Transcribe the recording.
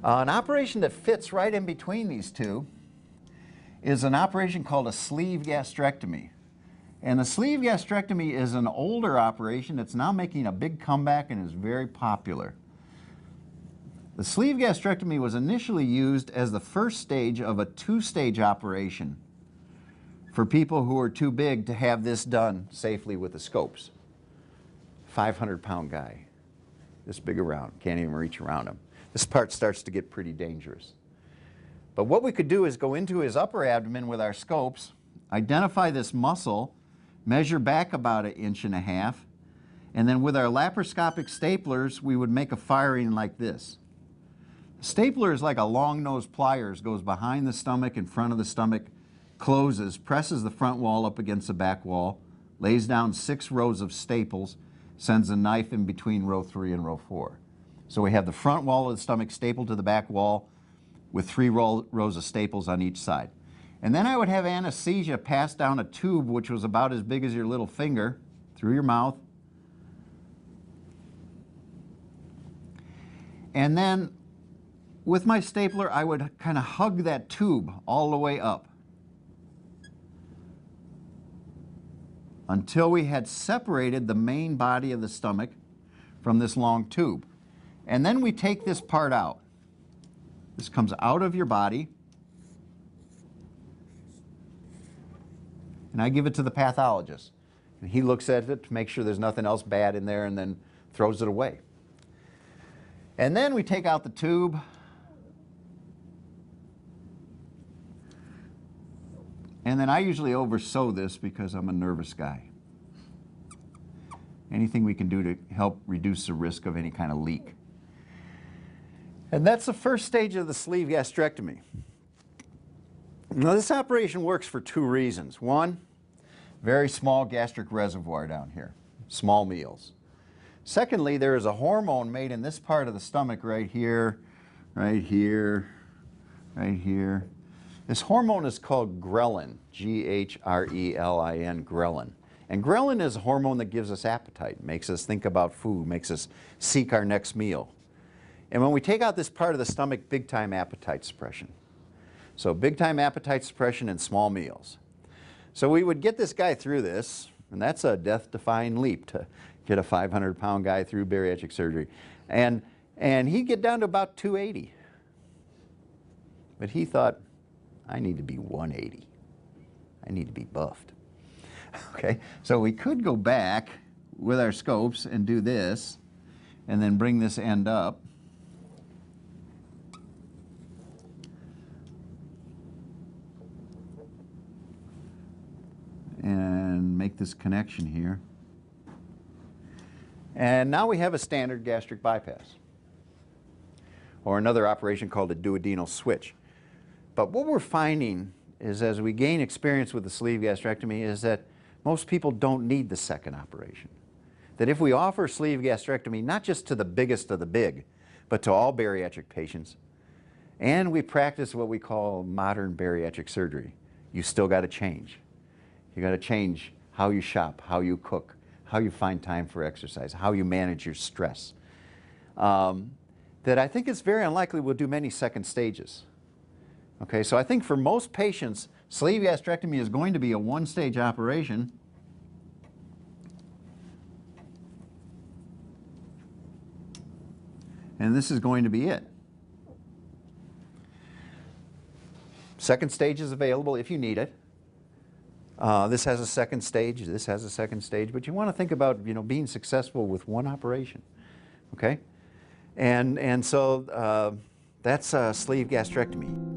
An operation that fits right in between these two is an operation called a sleeve gastrectomy. And the sleeve gastrectomy is an older operation that's now making a big comeback and is very popular. The sleeve gastrectomy was initially used as the first stage of a two-stage operation for people who are too big to have this done safely with the scopes. 500-pound guy, this big around, can't even reach around him. This part starts to get pretty dangerous. But what we could do is go into his upper abdomen with our scopes, identify this muscle, measure back about 1.5 inches, and then with our laparoscopic staplers, we would make a firing like this. The stapler is like a long-nosed pliers, goes behind the stomach, in front of the stomach, closes, presses the front wall up against the back wall, lays down 6 rows of staples, sends a knife in between row 3 and row 4. So we have the front wall of the stomach stapled to the back wall with 3 rows of staples on each side. And then I would have anesthesia pass down a tube which was about as big as your little finger through your mouth. And then with my stapler, I would kind of hug that tube all the way up until we had separated the main body of the stomach from this long tube. And then we take this part out. This comes out of your body. And I give it to the pathologist. And he looks at it to make sure there's nothing else bad in there and then throws it away. And then we take out the tube. And then I usually oversew this because I'm a nervous guy. Anything we can do to help reduce the risk of any kind of leak. And that's the first stage of the sleeve gastrectomy. Now this operation works for 2 reasons. One, very small gastric reservoir down here, small meals. Secondly, there is a hormone made in this part of the stomach right here, right here, right here. This hormone is called ghrelin, G-H-R-E-L-I-N, ghrelin. And ghrelin is a hormone that gives us appetite, makes us think about food, makes us seek our next meal. And when we take out this part of the stomach, big-time appetite suppression. So big-time appetite suppression and small meals. So we would get this guy through this, and that's a death-defying leap to get a 500-pound guy through bariatric surgery. And he'd get down to about 280. But he thought, I need to be 180. I need to be buffed. Okay, so we could go back with our scopes and do this, and then bring this end up. And make this connection here. And now we have a standard gastric bypass, or another operation called a duodenal switch. But what we're finding is, as we gain experience with the sleeve gastrectomy, is that most people don't need the second operation. That if we offer sleeve gastrectomy not just to the biggest of the big, but to all bariatric patients, and we practice what we call modern bariatric surgery, you still got to change. You got to change how you shop, how you cook, how you find time for exercise, how you manage your stress. That I think it's very unlikely we'll do many second stages. Okay, so I think for most patients, sleeve gastrectomy is going to be a 1-stage operation. And this is going to be it. Second stage is available if you need it. This has a second stage, this has a second stage, but you want to think about, being successful with 1 operation, okay? And so that's sleeve gastrectomy.